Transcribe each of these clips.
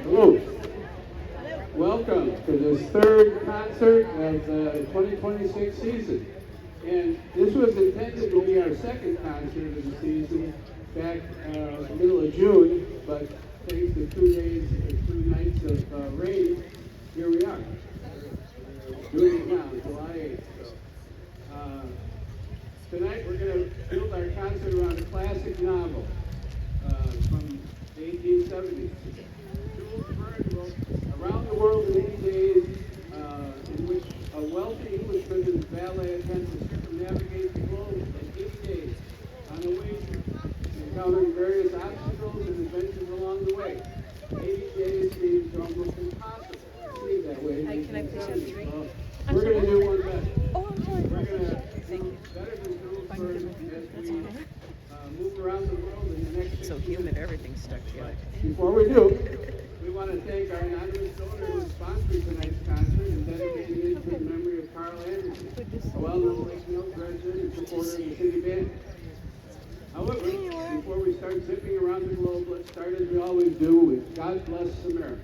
Hello. Welcome to this third concert of the 2026 season. And this was intended to be our second concert of the season back middle of June, but thanks to 2 nights of rain, here we are. Doing it now, July 8th. Tonight we're going to build our concert around a classic novel from the 1870s. Jules Verne wrote Around the World in 80 Days, in which a wealthy Englishman and his valet attempts to circumnavigate the globe in 80 days on a wage, encountering various obstacles and adventures along the way. 80 days seems almost impossible. It seems that way. Hi, can I please have 3? We're going to do one better. Oh, I'm sorry. We're going to do better than Jules Verne as we move around the world in the next 6 So humid, everything's stuck together. Before we do, we want to thank our anonymous donor who sponsored tonight's concert and dedicated it to the memory of Carl Anderson, a well-known Lake Mills resident and supporter of the city band. However, before we start zipping around the globe, let's start as we always do with God Bless America.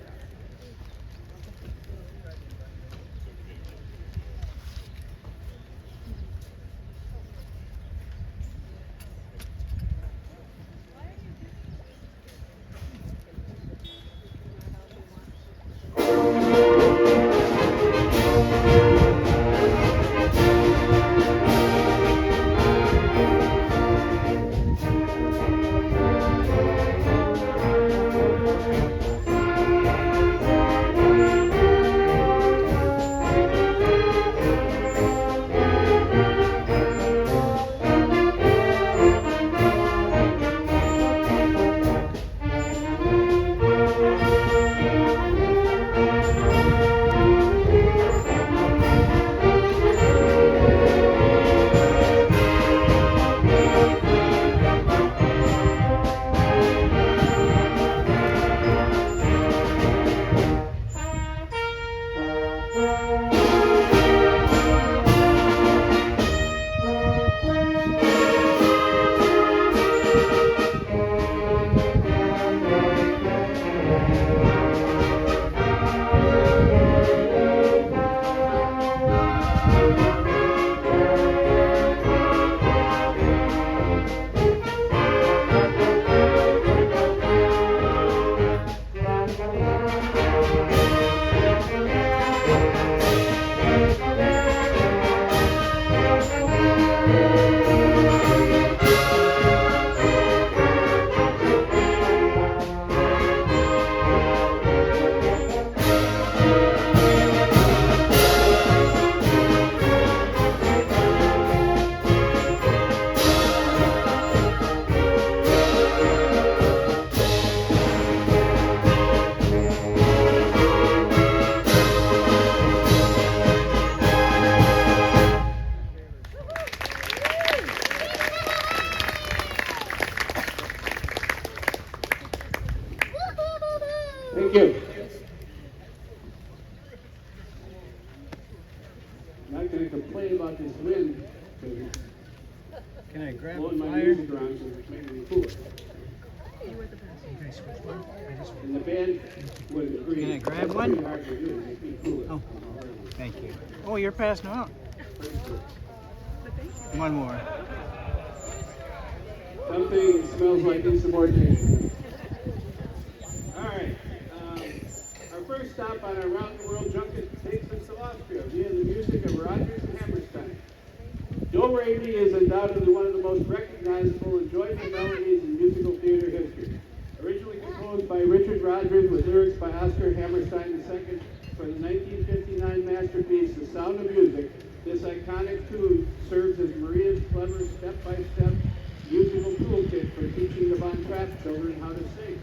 Thank you. I'm not going to complain about this wind because Can I grab blowing a my flyer? music around so it's making me cooler. And the band would agree. Can I grab That's one? pretty hard to do. Make me cooler. Oh, thank you. Oh, you're passing them out. One more. Something smells like insubordination. All right. Our first stop on our Round the World junket takes us to Austria via the music of Rodgers and Hammerstein. Do Re Mi is undoubtedly one of the most recognizable and joyful melodies in musical theater history. Originally composed by Richard Rodgers with lyrics by Oscar Hammerstein II for the 1959 masterpiece The Sound of Music, this iconic tune serves as Maria's clever step-by-step musical toolkit for teaching the Von Trapp children how to sing.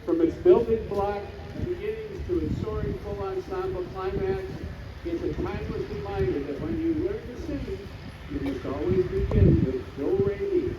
From its building block beginnings to its soaring full ensemble climax, it's a timeless reminder that when you learn to sing, you must always begin with Do Re Mi.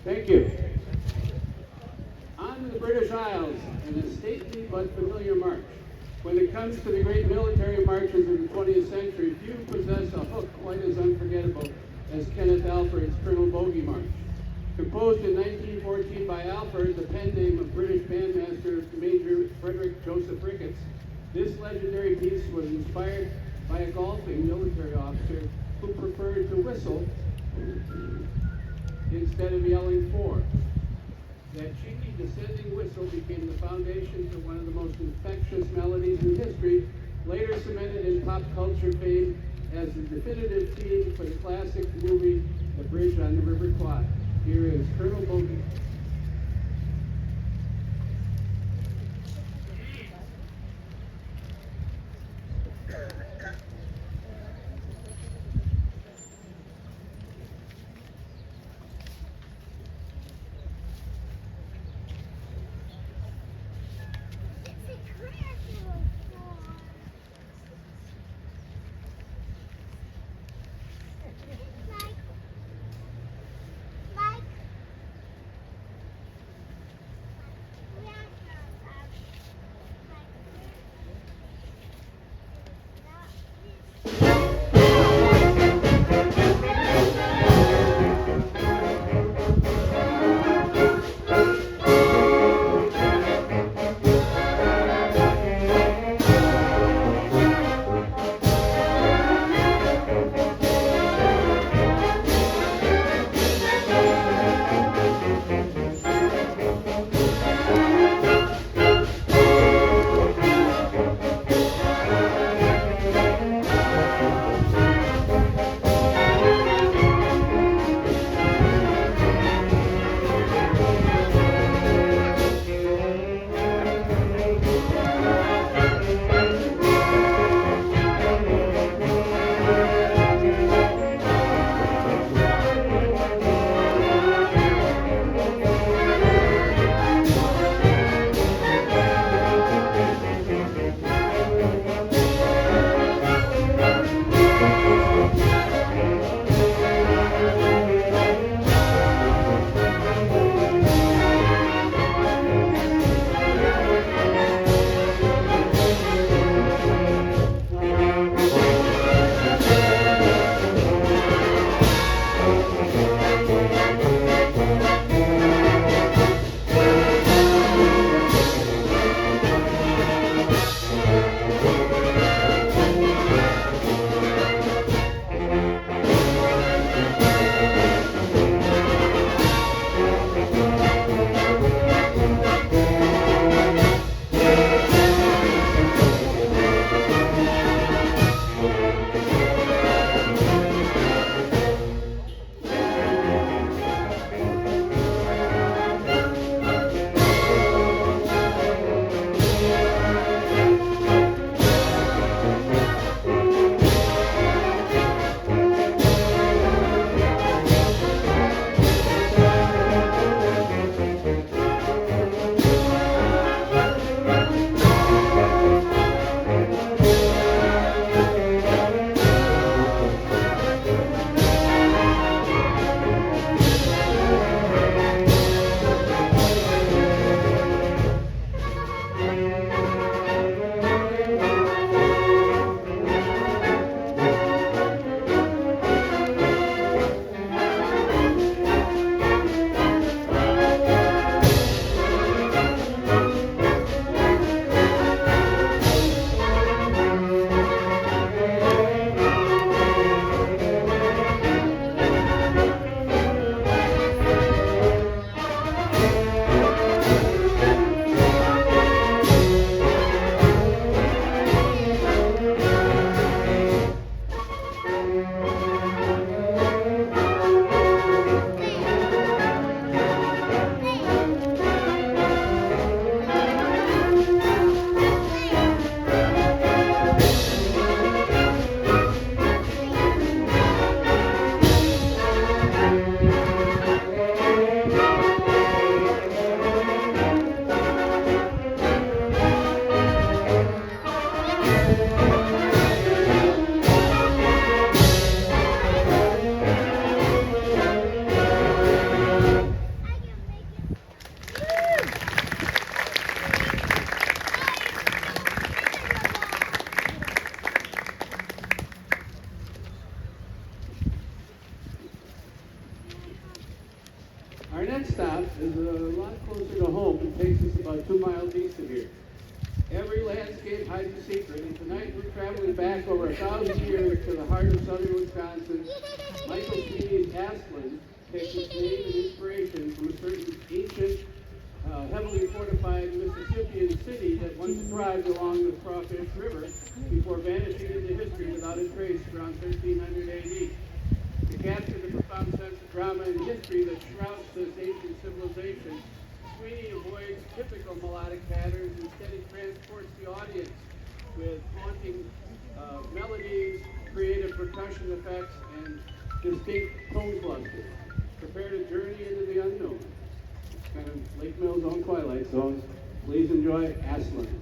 Thank you. On to the British Isles and a stately but familiar march. When it comes to the great military marches of the 20th century, few possess a hook quite as unforgettable as Kenneth Alfred's Colonel Bogey March. Composed in 1914 by Alfred, the pen name of British bandmaster Major Frederick Joseph Ricketts, this legendary piece was inspired by a golfing military officer who preferred to whistle instead of yelling for. That cheeky descending whistle became the foundation for one of the most infectious melodies in history, later cemented in pop culture fame as the definitive theme for the classic movie The Bridge on the River Kwai. Here is Colonel Bogey. Our next stop is a lot closer to home. It takes us about 2 miles east of here. Every landscape hides a secret, and tonight we're traveling back over 1,000 years to the heart of southern Wisconsin. Michael Sweeney's Aztalan takes its name and inspiration from a certain ancient, heavily fortified Mississippian city that once thrived along the Crawfish River before vanishing into history without a trace around 1300 AD. To capture the profound sense of drama and history that shrouds this ancient civilization, Sweeney avoids typical melodic patterns. Instead, he transports the audience with haunting melodies, creative percussion effects, and distinct tone clusters. Prepare to journey into the unknown. It's kind of Lake Mill's own Twilight Zone. Please enjoy Aztalan.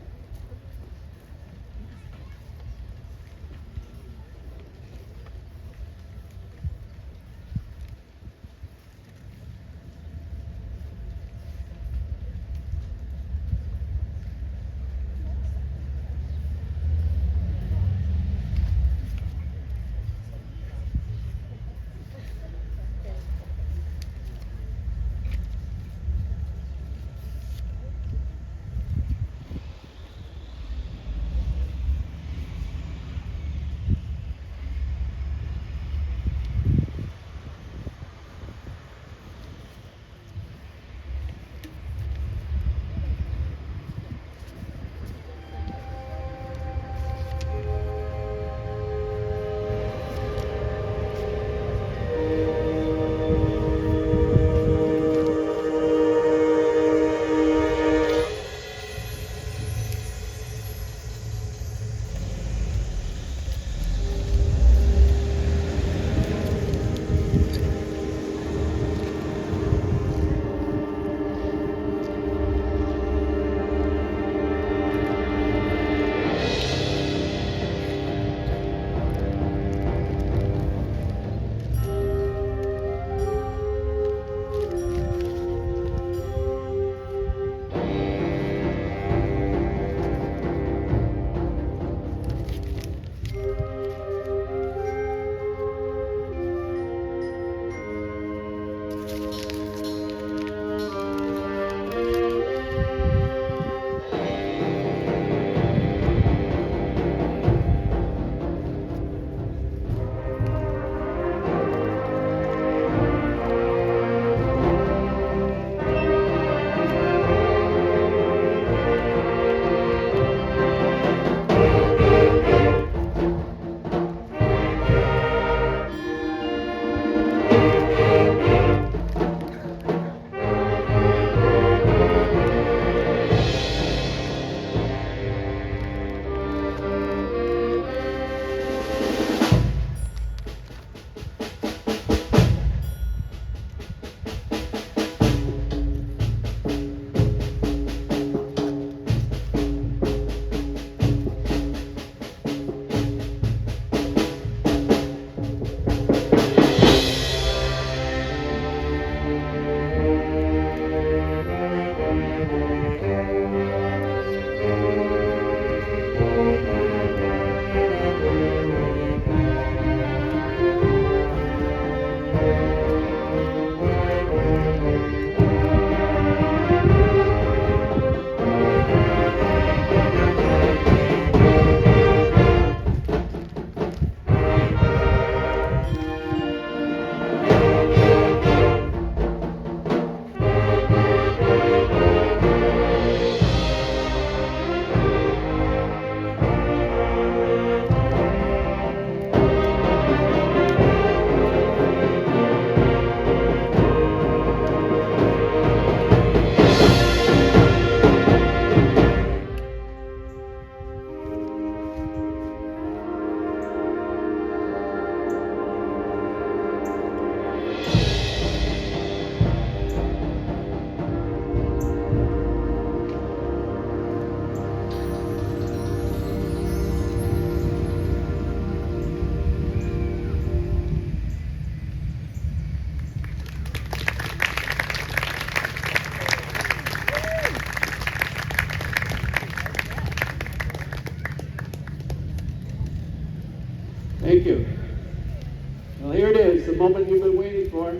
moment you've been waiting for.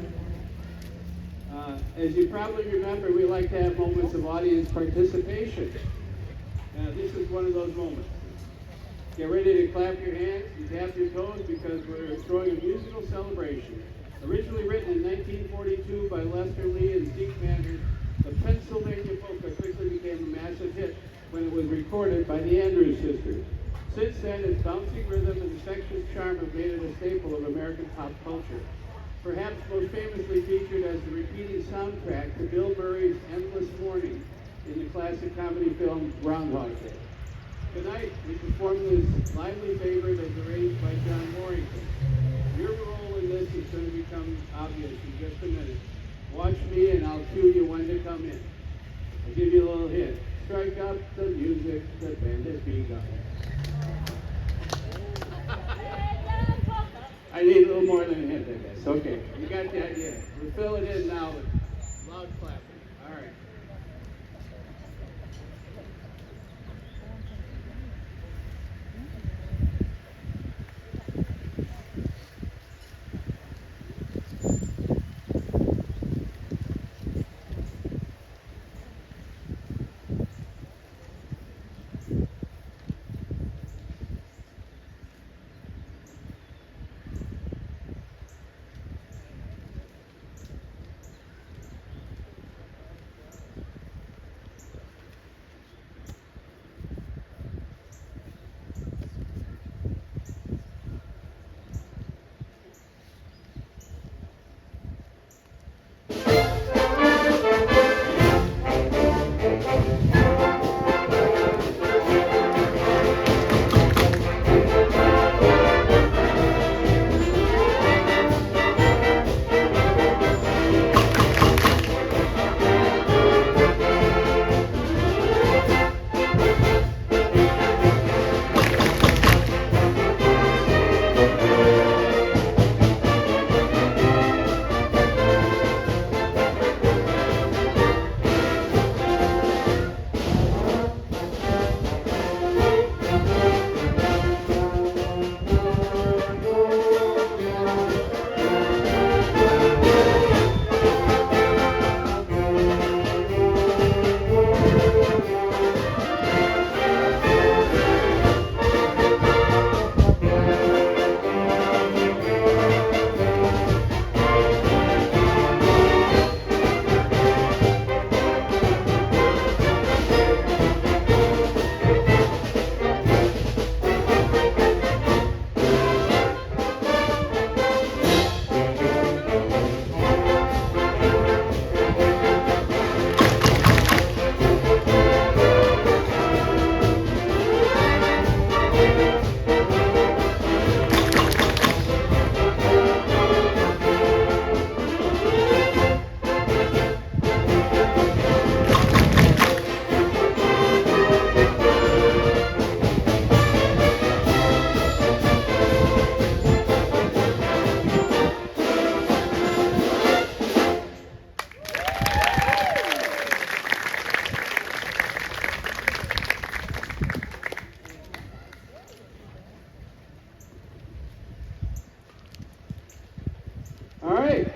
As you probably remember, we like to have moments of audience participation. This is one of those moments. Get ready to clap your hands and tap your toes because we're throwing a musical celebration. Originally written in 1942 by Lester Lee and Zeke Manders, the Pennsylvania Polka quickly became a massive hit when it was recorded by the Andrews Sisters. Since then, its bouncing rhythm and infectious charm have made it a staple of American pop culture. Perhaps most famously featured as the repeating soundtrack to Bill Murray's Endless Morning in the classic comedy film Groundhog Day. Tonight, we perform this lively favorite as arranged by John Warrington. Your role in this is going to become obvious in just a minute. Watch me and I'll cue you when to come in. I'll give you a little hint. Strike up the music, the band has begun. I need a little more than a hint, I guess. Okay, you got the idea. We'll fill it in now with loud clapping. All right.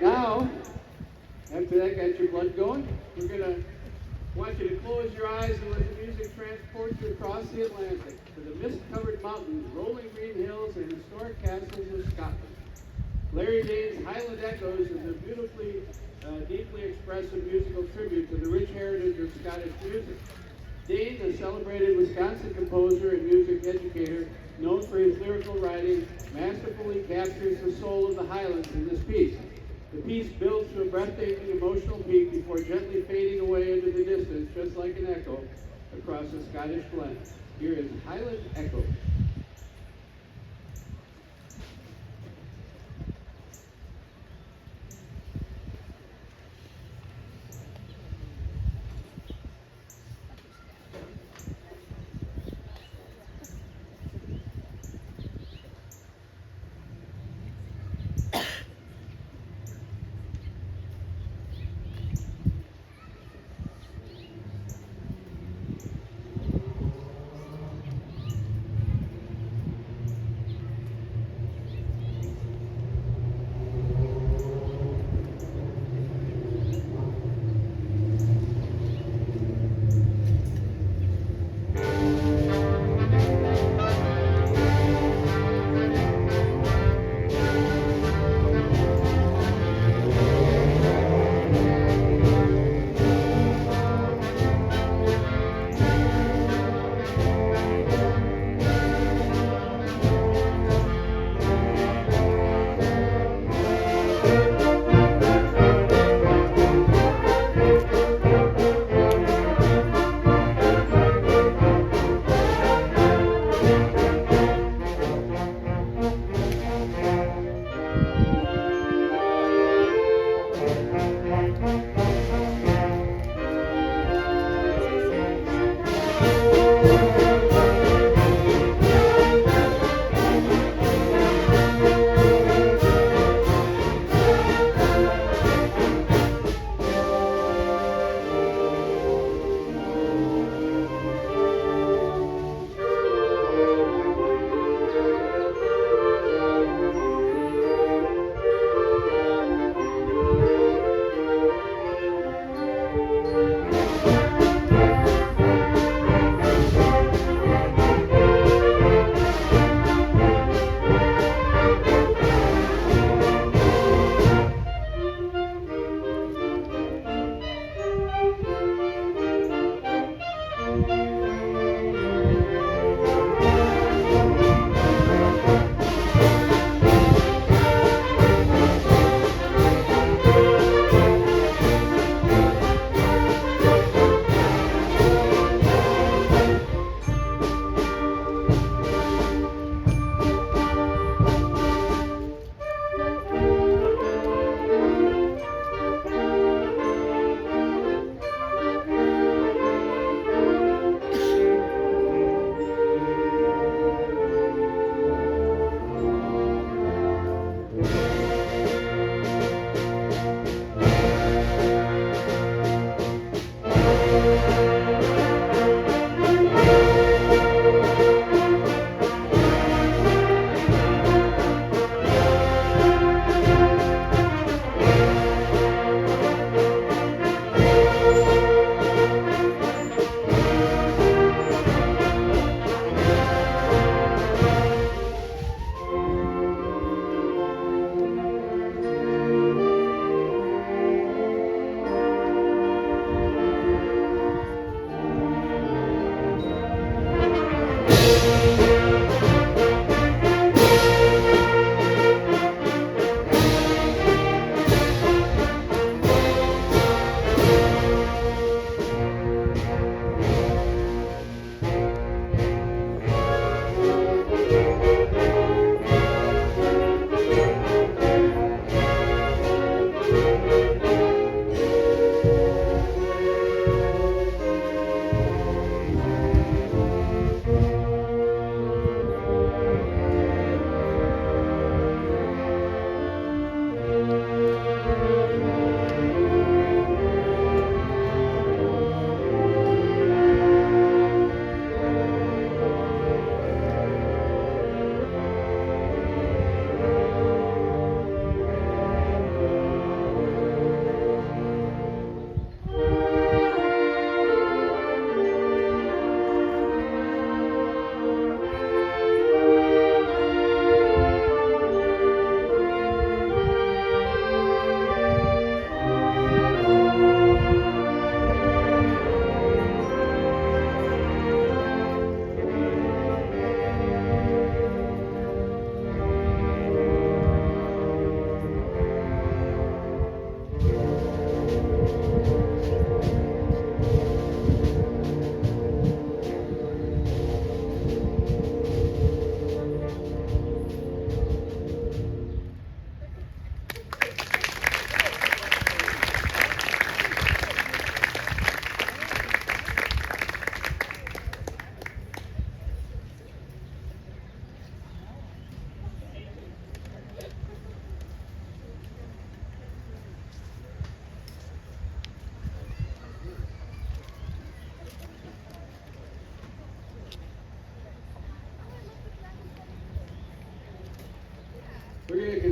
Now, after that got your blood going, we're going to want you to close your eyes and let the music transport you across the Atlantic to the mist-covered mountains, rolling green hills, and historic castles of Scotland. Larry Dane's Highland Echoes is a beautifully, deeply expressive musical tribute to the rich heritage of Scottish music. Dane, a celebrated Wisconsin composer and music educator, known for his lyrical writing, masterfully captures the soul of the Highlands in this piece. The piece builds to a breathtaking emotional peak before gently fading away into the distance, just like an echo across a Scottish glen. Here is Highland Echoes.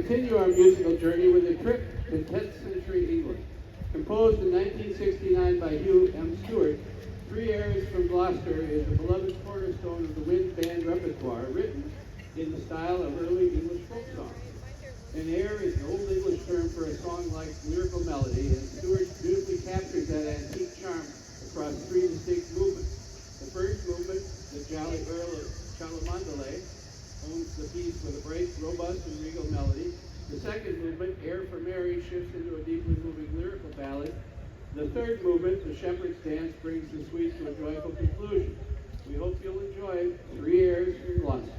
continue our musical journey with a trip to 10th century England. Composed in 1969 by Hugh M. Stewart, Three Ayres from Gloucester is the beloved cornerstone of the wind band repertoire, written in the style of early English folk songs. An air is an Old English term for a song-like lyrical melody, and Stewart beautifully captures that antique charm across three distinct movements. The first movement, the Jolly Earl of Cholmondeley, owns the piece with a bright, robust, and regal melody. The second movement, Air for Mary, shifts into a deeply moving lyrical ballad. The third movement, the Shepherd's Dance, brings the suite to a joyful conclusion. We hope you'll enjoy Three Ayres from Gloucester.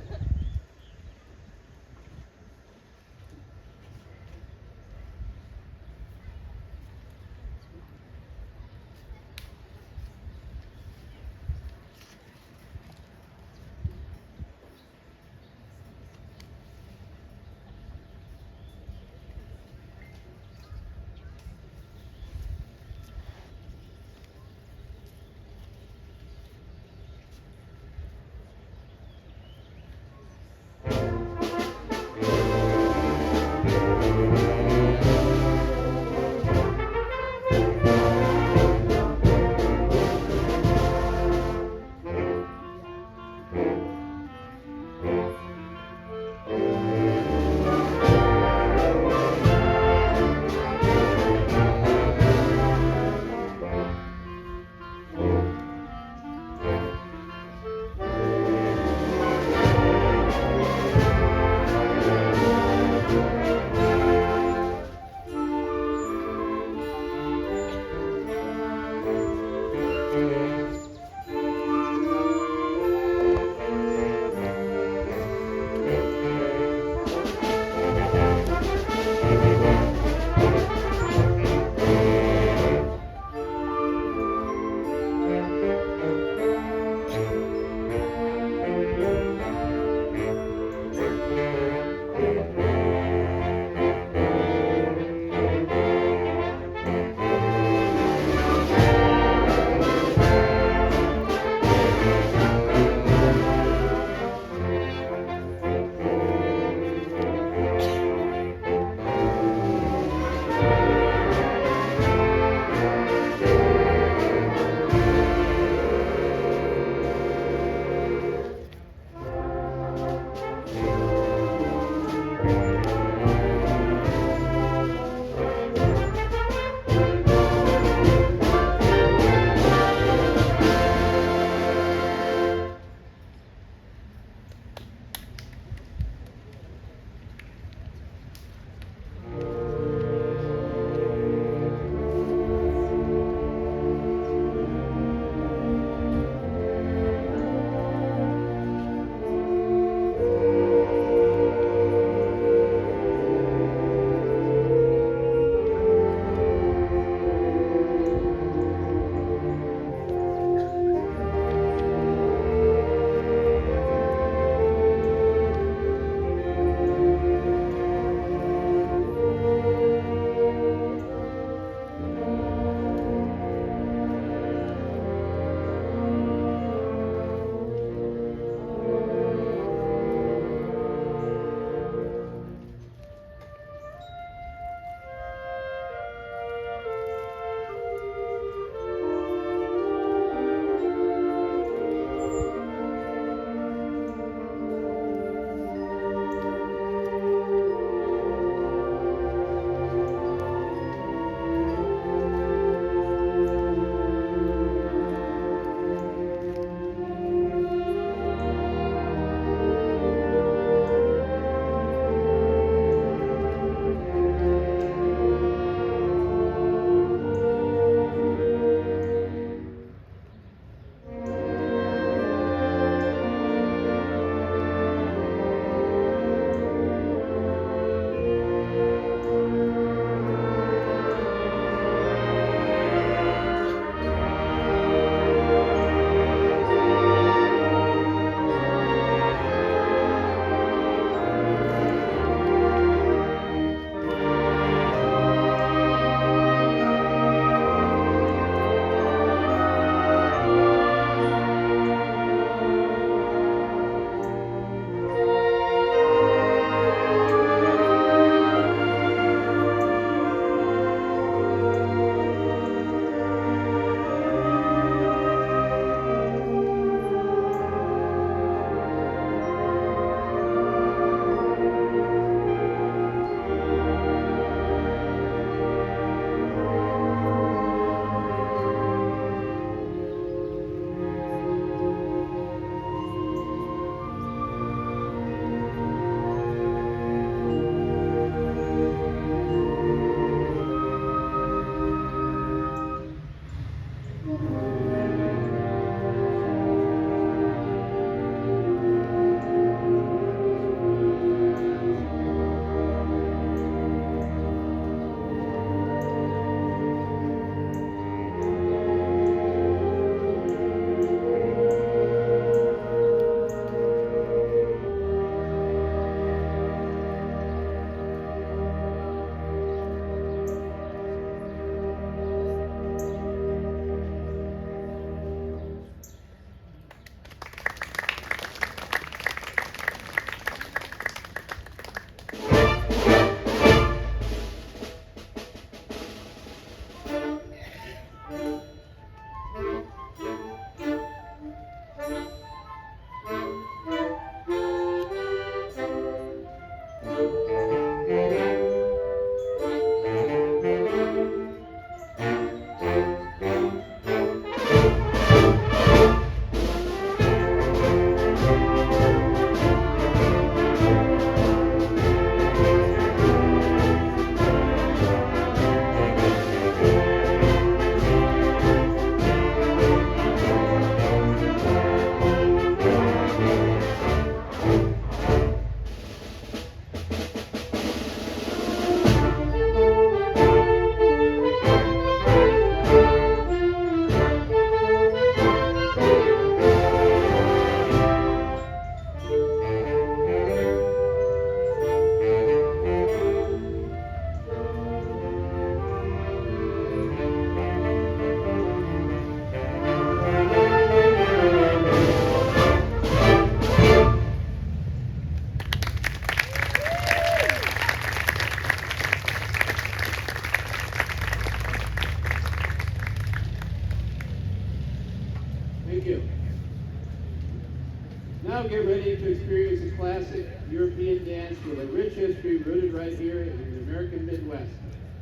now get ready to experience a classic European dance with a rich history rooted right here in the American Midwest.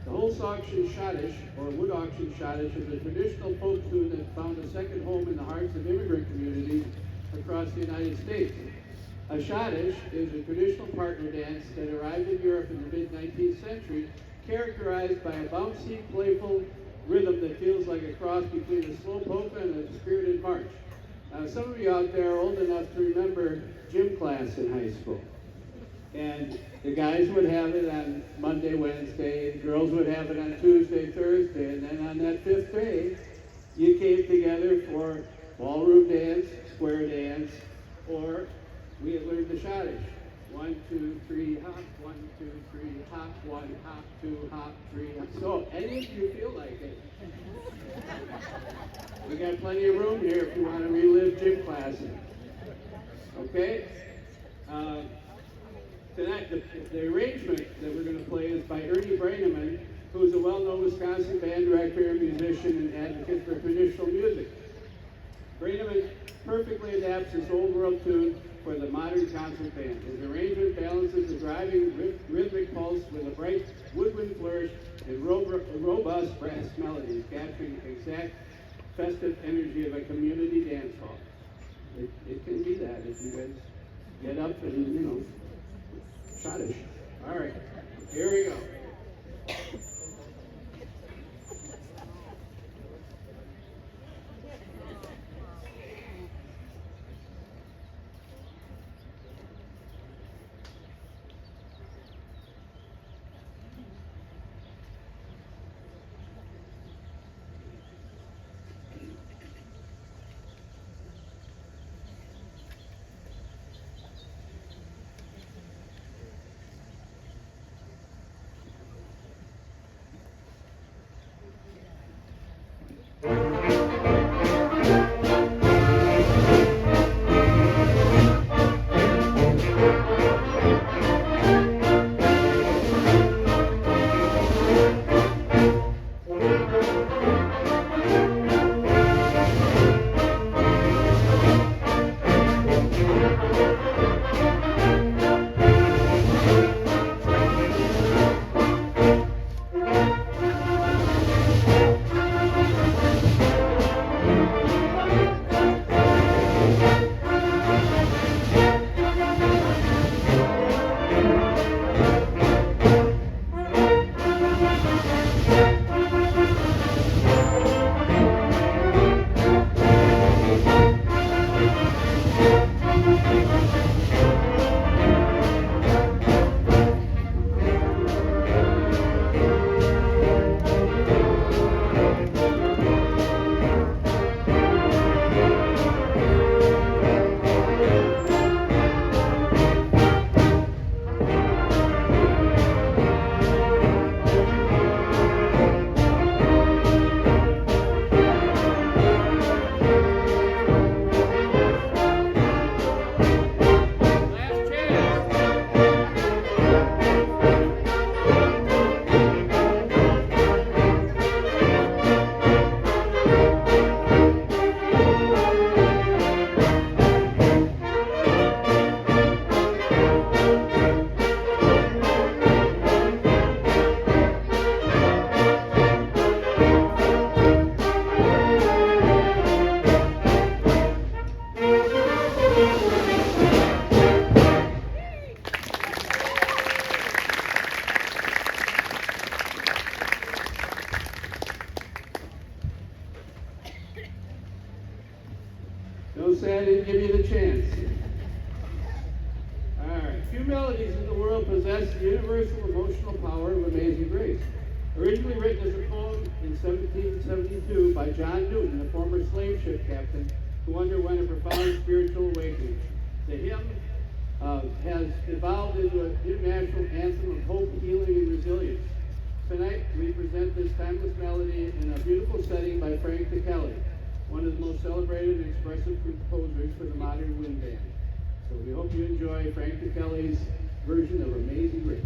The Holzauction Schottische, or Wood Auction Schottische, is a traditional folk tune that found a second home in the hearts of immigrant communities across the United States. A Schottische is a traditional partner dance that arrived in Europe in the mid-19th century, characterized by a bouncy, playful rhythm that feels like a cross between a slow polka and a spirited march. Some of you out there are old enough to remember gym class in high school. And the guys would have it on Monday, Wednesday, the girls would have it on Tuesday, Thursday, and then on that fifth day, you came together for ballroom dance, square dance, or we had learned the Schottische. 1, 2, 3, hop, 1, 2, 3, hop, 1, hop, 2, hop, 3, hop. So, any of you feel like it. We got plenty of room here if you want to relive gym classes. Okay? Tonight, the arrangement that we're going to play is by Ernie Braineman, who's a well-known Wisconsin band director, musician, and advocate for traditional music. Braineman perfectly adapts this old world tune for the modern concert band. His arrangement balances the driving rhythmic pulse with a bright woodwind flourish and robust brass melodies, capturing the exact festive energy of a community dance hall. It can be that if you guys get up and, Schottische. All right, here we go. Don't say I didn't give you the chance. All right. Few melodies in the world possess the universal emotional power of Amazing Grace. Originally written as a poem in 1772 by John Newton, the former slave ship captain who underwent a profound spiritual awakening. The hymn has evolved into an international anthem of hope, healing, and resilience. Tonight, we present this timeless melody in a beautiful setting by Frank Kelly, one of the most celebrated and expressive composers for the modern wind band. So we hope you enjoy Frank Kelly's version of Amazing Grace.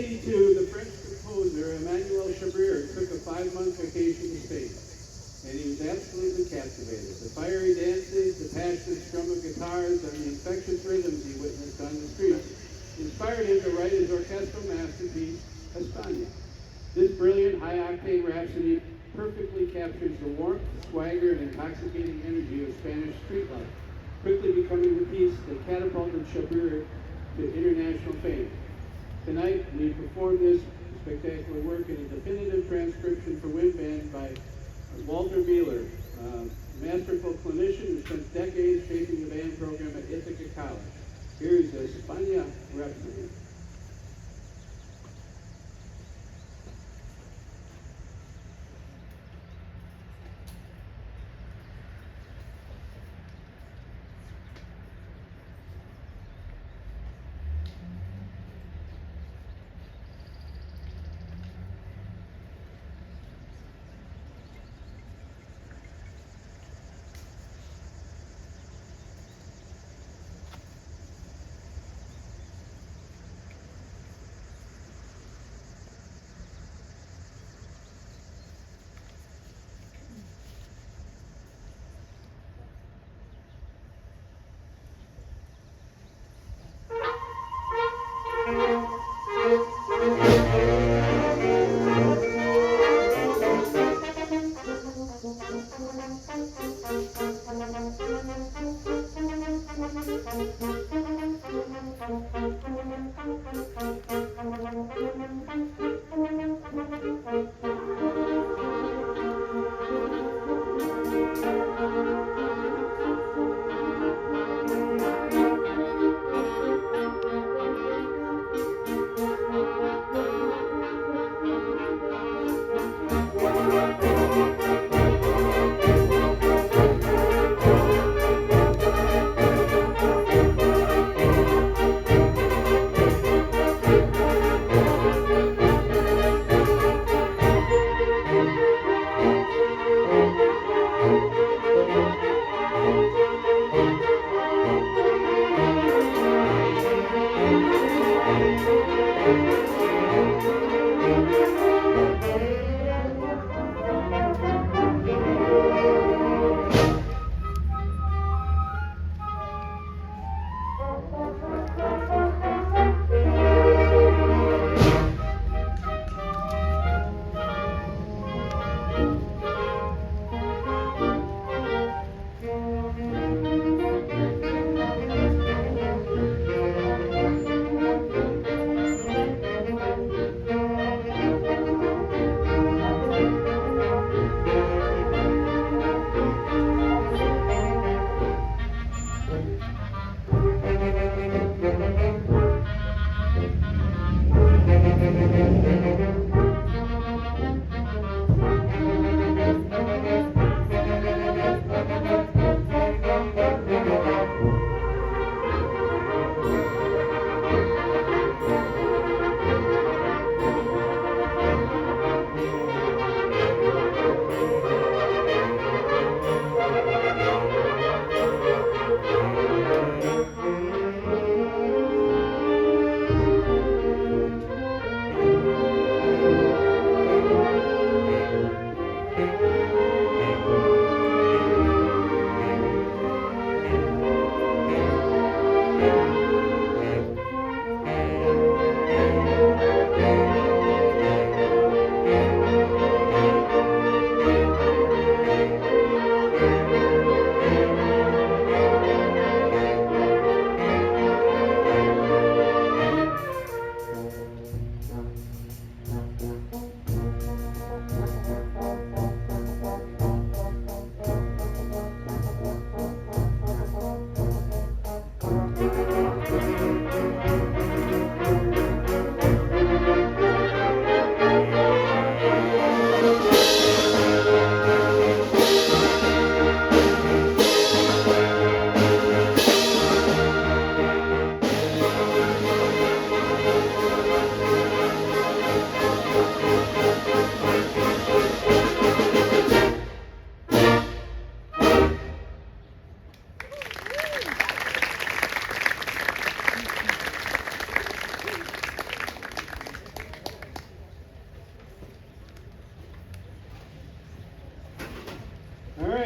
1982, the French composer Emmanuel Chabrier took a 5-month vacation to Spain, and he was absolutely captivated. The fiery dances, the passionate strum of guitars, and the infectious rhythms he witnessed on the streets inspired him to write his orchestral masterpiece, Espana. This brilliant, high-octane rhapsody perfectly captures the warmth, swagger, and intoxicating energy of Spanish street life, quickly becoming the piece that catapulted Chabrier to international fame. Tonight, we perform this spectacular work in a definitive transcription for wind band by Walter Beeler, a masterful clinician who spent decades shaping the band program at Ithaca College. Here is the Espana Rhapsody.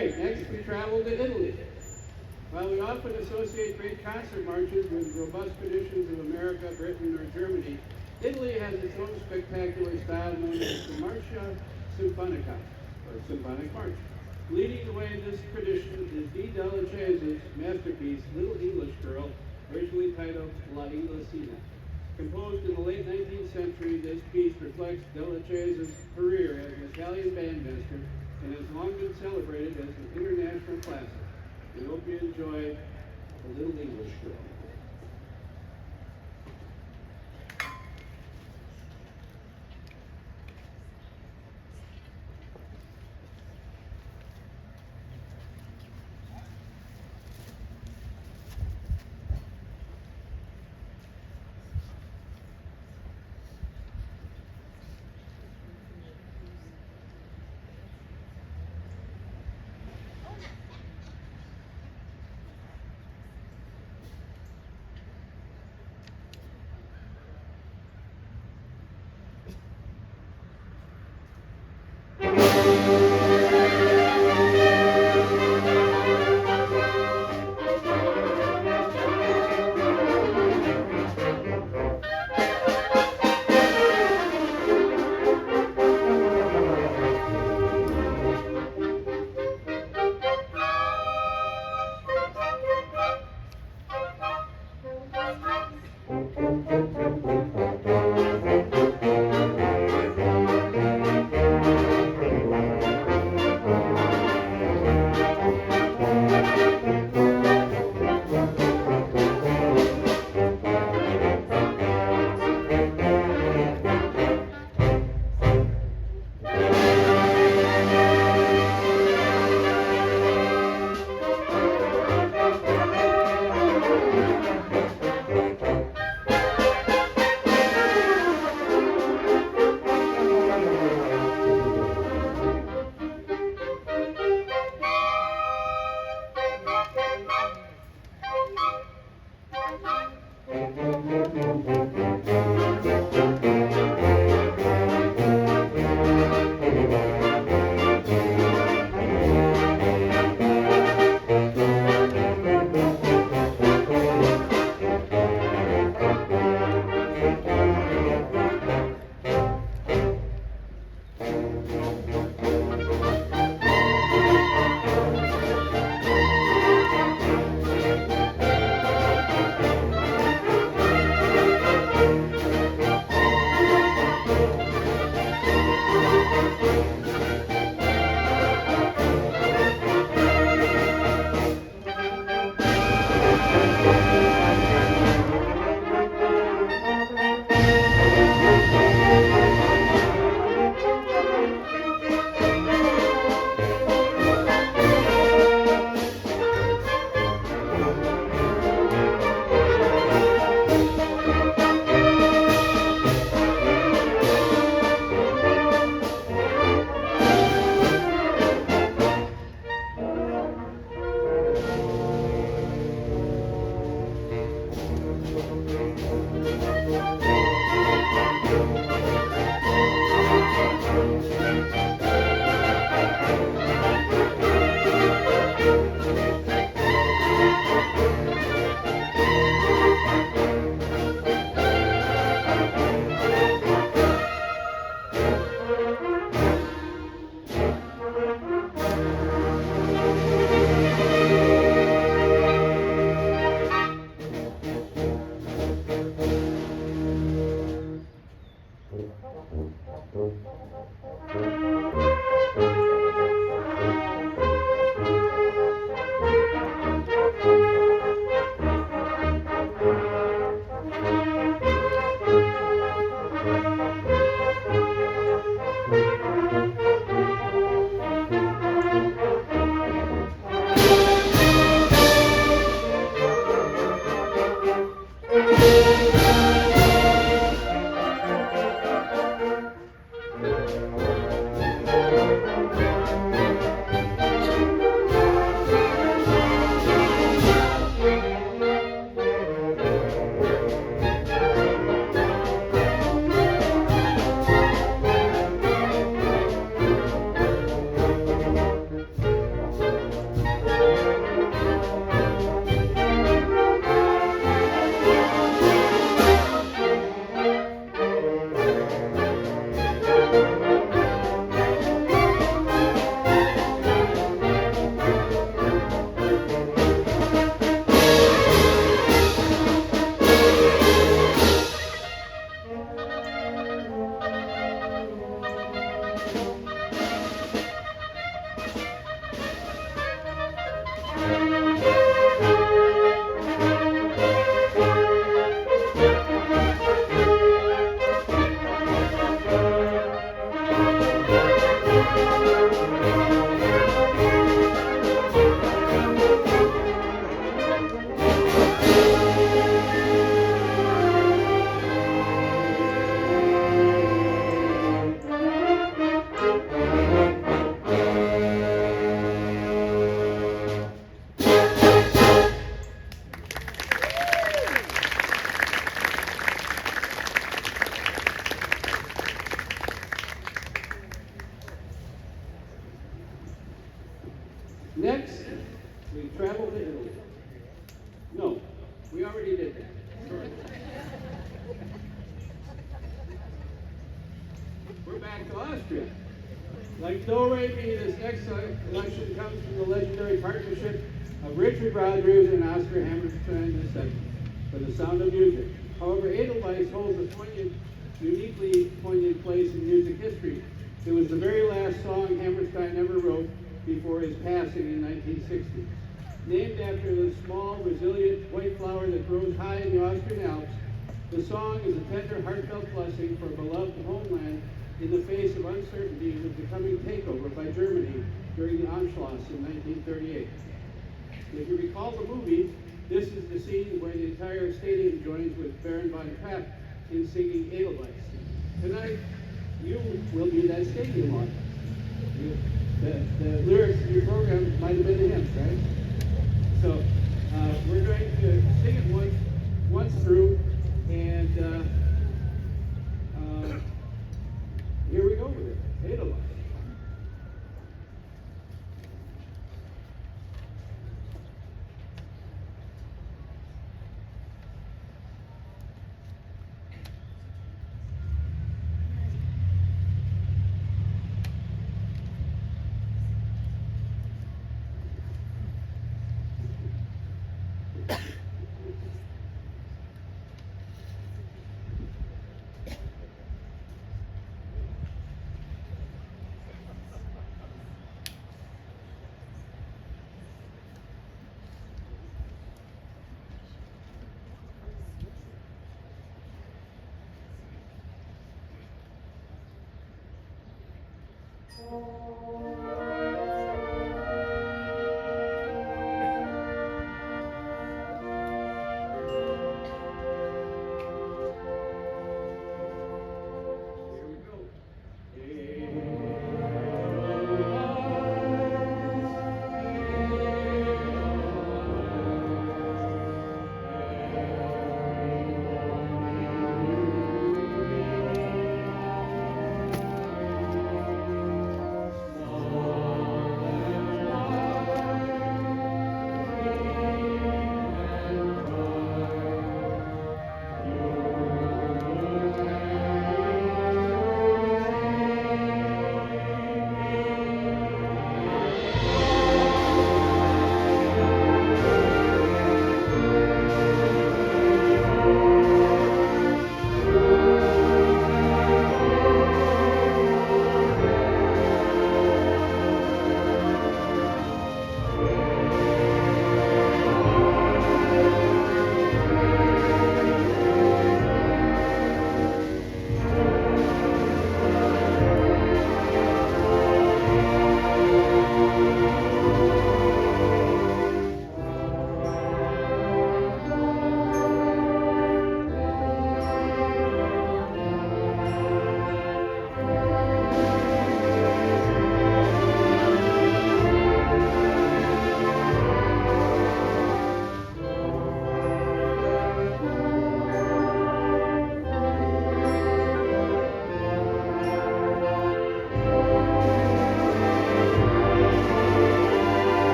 right, next we travel to Italy. While we often associate great concert marches with robust traditions of America, Britain, or Germany, Italy has its own spectacular style known as the Marcia Sinfonica, or Symphonic March. Leading the way in this tradition is D. Della Cesa's masterpiece, Little English Girl, originally titled La Inglesina. Composed in the late 19th century, this piece reflects Della Cesa's career as an Italian bandmaster and has long been celebrated as an international classic. We hope you enjoy The Little English Girl. Next, we travel to Italy. No, we already did that. Sorry. We're back to Austria. Like Do Re Mi, this next selection comes from the legendary partnership of Richard Rodgers and Oscar Hammerstein II for the sound of music. However, Edelweiss holds a uniquely poignant place in music history. It was the very last song Hammerstein ever wrote before his passing in 1960. Named after the small, resilient white flower that grows high in the Austrian Alps, the song is a tender, heartfelt blessing for a beloved homeland in the face of uncertainty with the coming takeover by Germany during the Anschluss in 1938. If you recall the movie, this is the scene where the entire stadium joins with Baron von Trapp in singing Edelweiss. Tonight, you will be that stadium audience. The lyrics in your program might have been the hymns, right? So we're going to sing it once through, and here we go with it. Edelweiss.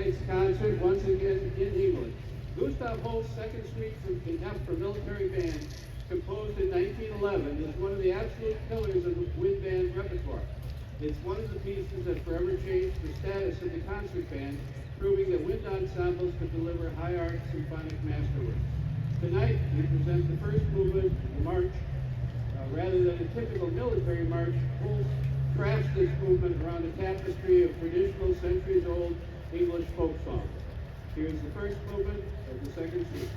tonight's concert once again in England. Gustav Holst's Second Suite in F for Military Band, composed in 1911, is one of the absolute pillars of the wind band repertoire. It's one of the pieces that forever changed the status of the concert band, proving that wind ensembles could deliver high art symphonic masterworks. Tonight, we present the first movement, the march. Rather than a typical military march, Holst crafts this movement around a tapestry of traditional, centuries-old English folk songs. Here's the first movement of the Second Suite.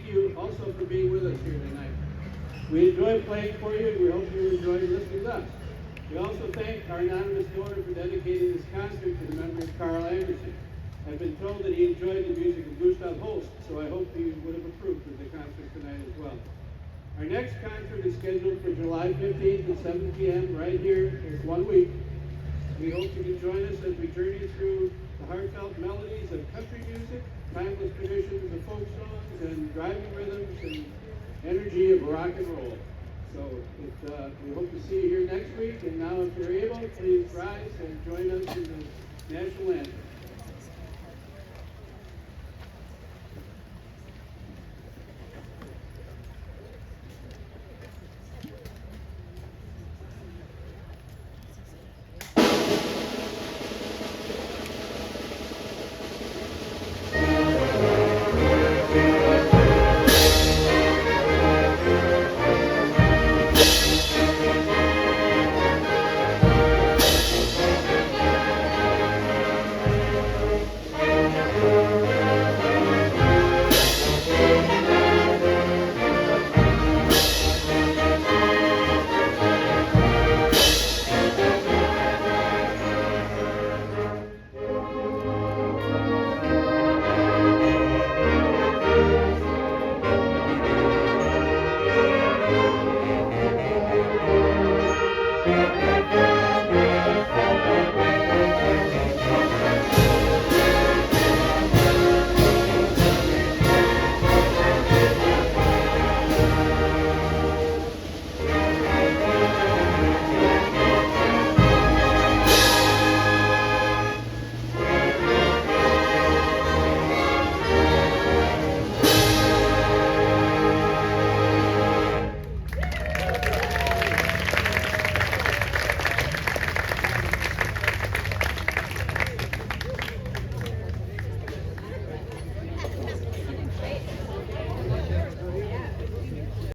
you also for being with us here tonight. We enjoy playing for you, and we hope you enjoy listening to us. We also thank our anonymous donor for dedicating this concert to the memory of Carl Anderson. I've been told that he enjoyed the music of Gustav Holst, so I hope he would have approved of the concert tonight as well. Our next concert is scheduled for July 15th at 7 p.m. right here. It's 1 week. We hope you can join us as we journey through the heartfelt melodies of country music, timeless traditions of folk songs, and driving rhythms and energy of rock and roll. So we hope to see you here next week. And now, if you're able, please rise and join us in the national anthem.